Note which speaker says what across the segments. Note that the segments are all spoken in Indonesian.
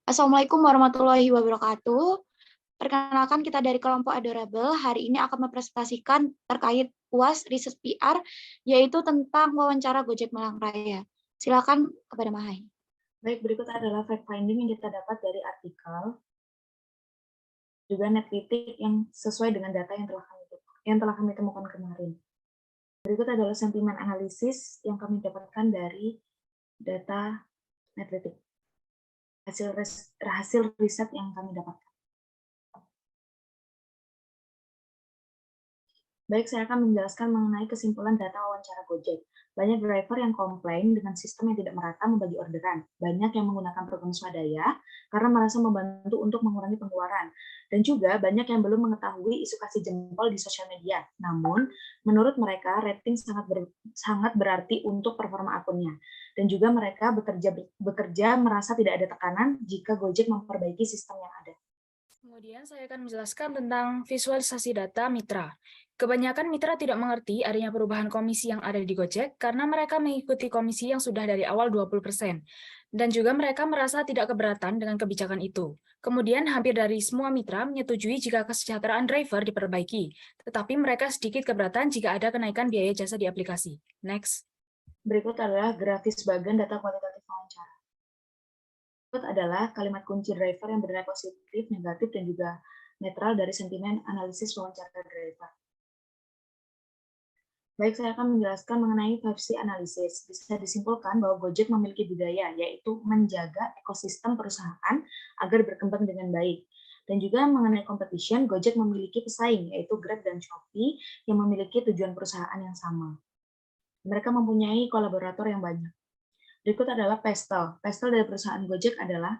Speaker 1: Assalamualaikum warahmatullahi wabarakatuh. Perkenalkan kita dari kelompok Adorable. Hari ini akan mempresentasikan terkait UAS Riset PR, yaitu tentang wawancara Gojek Malang Raya. Silakan kepada Mahai.
Speaker 2: Baik, berikut adalah fact-finding yang kita dapat dari artikel, juga Netkritik yang sesuai dengan data yang telah kami temukan kemarin. Berikut adalah sentimen analisis yang kami dapatkan dari data Netkritik. Hasil riset yang kami dapatkan. Baik, saya akan menjelaskan mengenai kesimpulan data wawancara Gojek. Banyak driver yang komplain dengan sistem yang tidak merata membagi orderan. Banyak yang menggunakan program swadaya karena merasa membantu untuk mengurangi pengeluaran. Dan juga banyak yang belum mengetahui isu kasih jempol di sosial media. Namun, menurut mereka, rating sangat berarti untuk performa akunnya. Dan juga mereka bekerja merasa tidak ada tekanan jika Gojek memperbaiki sistem yang ada.
Speaker 3: Kemudian saya akan menjelaskan tentang visualisasi data mitra. Kebanyakan mitra tidak mengerti adanya perubahan komisi yang ada di Gojek karena mereka mengikuti komisi yang sudah dari awal 20%. Dan juga mereka merasa tidak keberatan dengan kebijakan itu. Kemudian hampir dari semua mitra menyetujui jika kesejahteraan driver diperbaiki, tetapi mereka sedikit keberatan jika ada kenaikan biaya jasa di aplikasi. Next.
Speaker 2: Berikut adalah grafis bagian data kualitatif wawancara. Berikut adalah kalimat kunci driver yang bernilai positif, negatif, dan juga netral dari sentimen analisis wawancara driver. Baik, saya akan menjelaskan mengenai 5C analisis. Bisa disimpulkan bahwa Gojek memiliki budaya, yaitu menjaga ekosistem perusahaan agar berkembang dengan baik. Dan juga mengenai competition, Gojek memiliki pesaing, yaitu Grab dan Shopee, yang memiliki tujuan perusahaan yang sama. Mereka mempunyai kolaborator yang banyak. Berikut adalah PESTEL. PESTEL dari perusahaan Gojek adalah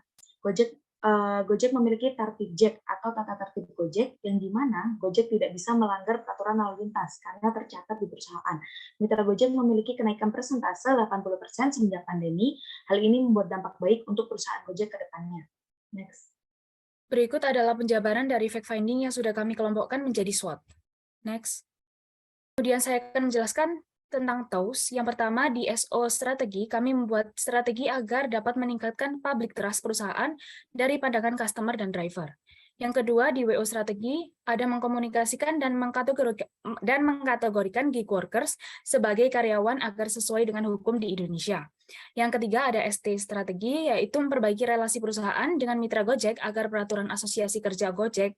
Speaker 2: Gojek memiliki tertib Jack atau tata tertib Gojek, yang di mana Gojek tidak bisa melanggar peraturan lalu lintas karena tercatat di perusahaan. Mitra Gojek memiliki kenaikan persentase 80% semenjak pandemi. Hal ini membuat dampak baik untuk perusahaan Gojek ke depannya. Next.
Speaker 3: Berikut adalah penjabaran dari fact-finding yang sudah kami kelompokkan menjadi SWOT. Next. Kemudian saya akan menjelaskan tentang TOWS. Yang pertama, di SO strategi, kami membuat strategi agar dapat meningkatkan public trust perusahaan dari pandangan customer dan driver. Yang kedua, di WO strategi, ada mengkomunikasikan dan mengkategorikan gig workers sebagai karyawan agar sesuai dengan hukum di Indonesia. Yang ketiga, ada ST strategi, yaitu memperbaiki relasi perusahaan dengan mitra Gojek agar peraturan asosiasi kerja Gojek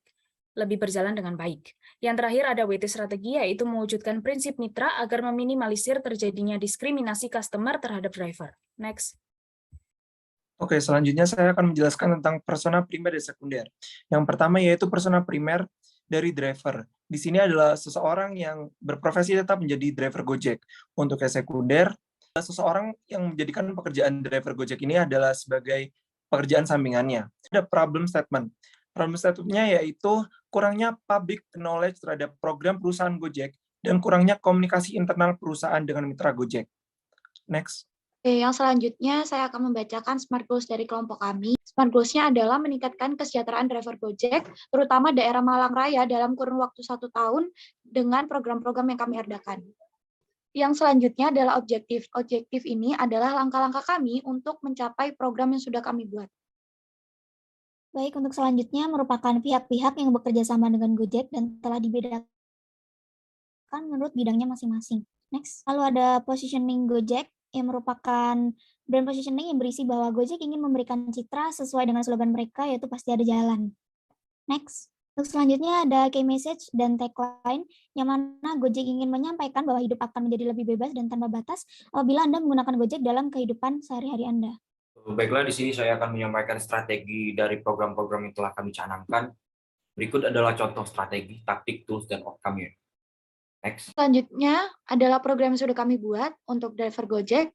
Speaker 3: lebih berjalan dengan baik. Yang terakhir ada WT strategi, yaitu mewujudkan prinsip mitra agar meminimalisir terjadinya diskriminasi customer terhadap driver. Next.
Speaker 4: Oke, selanjutnya saya akan menjelaskan tentang persona primer dan sekunder. Yang pertama yaitu persona primer dari driver. Di sini adalah seseorang yang berprofesi tetap menjadi driver Gojek. Untuk yang sekunder, seseorang yang menjadikan pekerjaan driver Gojek ini adalah sebagai pekerjaan sampingannya. Ada problem statement. Problem statement-nya yaitu kurangnya public knowledge terhadap program perusahaan Gojek dan kurangnya komunikasi internal perusahaan dengan mitra Gojek. Next.
Speaker 1: Oke, yang selanjutnya saya akan membacakan Smart Goals dari kelompok kami. Smart Goals-nya adalah meningkatkan kesejahteraan driver Gojek, terutama daerah Malang Raya dalam kurun waktu 1 tahun dengan program-program yang kami adakan. Yang selanjutnya adalah objektif. Objektif ini adalah langkah-langkah kami untuk mencapai program yang sudah kami buat.
Speaker 5: Baik, untuk selanjutnya merupakan pihak-pihak yang bekerja sama dengan Gojek dan telah dibedakan menurut bidangnya masing-masing. Next, lalu ada positioning Gojek yang merupakan brand positioning yang berisi bahwa Gojek ingin memberikan citra sesuai dengan slogan mereka, yaitu pasti ada jalan. Next, untuk selanjutnya ada key message dan tagline yang mana Gojek ingin menyampaikan bahwa hidup akan menjadi lebih bebas dan tanpa batas apabila Anda menggunakan Gojek dalam kehidupan sehari-hari Anda.
Speaker 6: Baiklah, di sini saya akan menyampaikan strategi dari program-program yang telah kami canangkan. Berikut adalah contoh strategi, taktik, tools, dan outcome-nya. Next.
Speaker 1: Selanjutnya adalah program yang sudah kami buat untuk driver Gojek.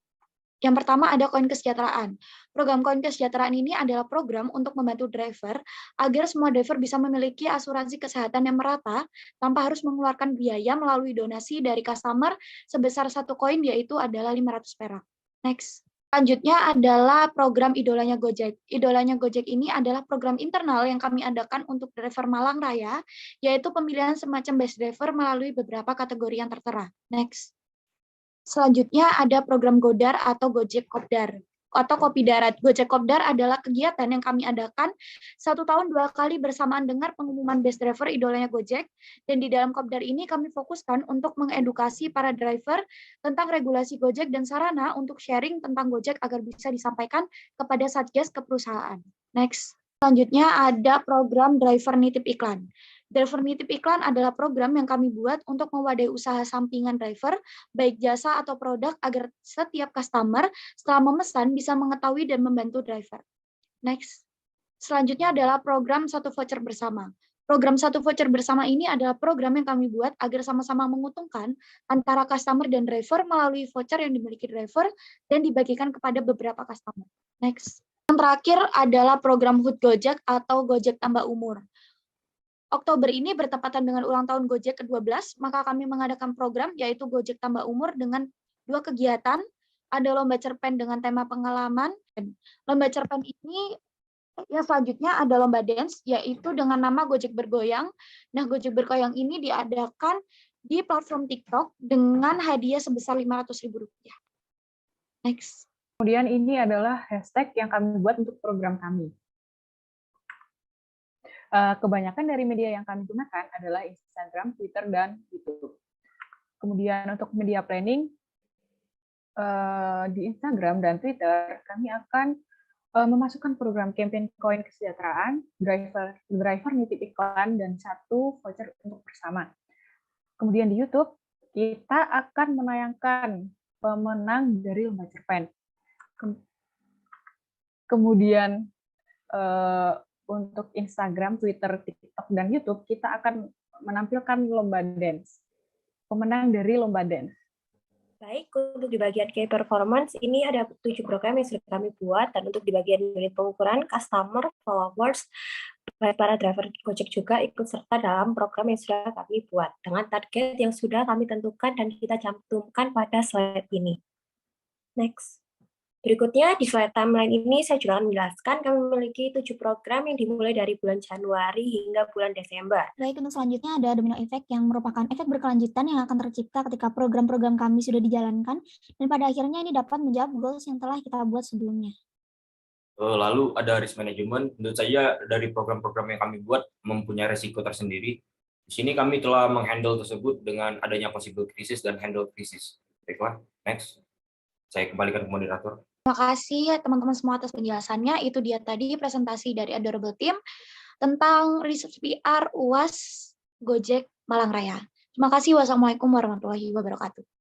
Speaker 1: Yang pertama ada koin kesejahteraan. Program koin kesejahteraan ini adalah program untuk membantu driver agar semua driver bisa memiliki asuransi kesehatan yang merata tanpa harus mengeluarkan biaya melalui donasi dari customer sebesar 1 koin, yaitu adalah 500 perak. Next. Selanjutnya adalah program Idolanya Gojek. Idolanya Gojek ini adalah program internal yang kami adakan untuk driver Malang Raya, yaitu pemilihan semacam best driver melalui beberapa kategori yang tertera. Next. Selanjutnya ada program Godar atau Gojek Kopdar. atau Kopi Darat. Gojek Kopdar adalah kegiatan yang kami adakan 1 tahun 2 kali bersamaan dengar pengumuman Best Driver idolanya Gojek. Dan di dalam Kopdar ini kami fokuskan untuk mengedukasi para driver tentang regulasi Gojek dan sarana untuk sharing tentang Gojek agar bisa disampaikan kepada Satgas keperusahaan. Next. Selanjutnya ada program Driver Nitip Iklan. Driver Nitip Iklan adalah program yang kami buat untuk mewadahi usaha sampingan driver, baik jasa atau produk, agar setiap customer setelah memesan bisa mengetahui dan membantu driver. Next. Selanjutnya adalah program Satu Voucher Bersama. Program Satu Voucher Bersama ini adalah program yang kami buat agar sama-sama menguntungkan antara customer dan driver melalui voucher yang dimiliki driver dan dibagikan kepada beberapa customer. Next. Yang terakhir adalah program HUT Gojek atau Gojek Tambah Umur. Oktober ini bertepatan dengan ulang tahun Gojek ke-12, maka kami mengadakan program yaitu Gojek Tambah Umur dengan 2 kegiatan. Ada lomba cerpen dengan tema pengalaman. Lomba cerpen ini yang selanjutnya ada lomba dance, yaitu dengan nama Gojek Bergoyang. Nah, Gojek Bergoyang ini diadakan di platform TikTok dengan hadiah sebesar Rp500.000. Next.
Speaker 7: Kemudian ini adalah hashtag yang kami buat untuk program kami. Kebanyakan dari media yang kami gunakan adalah Instagram, Twitter, dan YouTube. Kemudian untuk media planning, di Instagram dan Twitter, kami akan memasukkan program campaign koin kesejahteraan, driver nitip iklan, dan 1 voucher untuk bersama. Kemudian di YouTube, kita akan menayangkan pemenang dari lomba cerpen. Kemudian untuk Instagram, Twitter, TikTok, dan YouTube, kita akan menampilkan lomba dance. Pemenang dari lomba dance.
Speaker 8: Baik, untuk di bagian key performance, ini ada 7 program yang sudah kami buat, dan untuk di bagian unit pengukuran, customer, followers, para driver Gojek juga ikut serta dalam program yang sudah kami buat, dengan target yang sudah kami tentukan dan kita cantumkan pada slide ini. Next. Berikutnya, di slide timeline ini saya juga akan menjelaskan kami memiliki 7 program yang dimulai dari bulan Januari hingga bulan Desember.
Speaker 5: Baik, untuk selanjutnya ada domino effect yang merupakan efek berkelanjutan yang akan tercipta ketika program-program kami sudah dijalankan, dan pada akhirnya ini dapat menjawab goals yang telah kita buat sebelumnya.
Speaker 6: Lalu ada risk management, tentu saja dari program-program yang kami buat mempunyai resiko tersendiri. Di sini kami telah menghandle tersebut dengan adanya possible crisis dan handle crisis. Baiklah, next. Saya kembalikan ke moderator.
Speaker 1: Terima kasih teman-teman semua atas penjelasannya. Itu dia tadi presentasi dari Adorable Team tentang Research PR UAS Gojek Malang Raya. Terima kasih. Wassalamualaikum warahmatullahi wabarakatuh.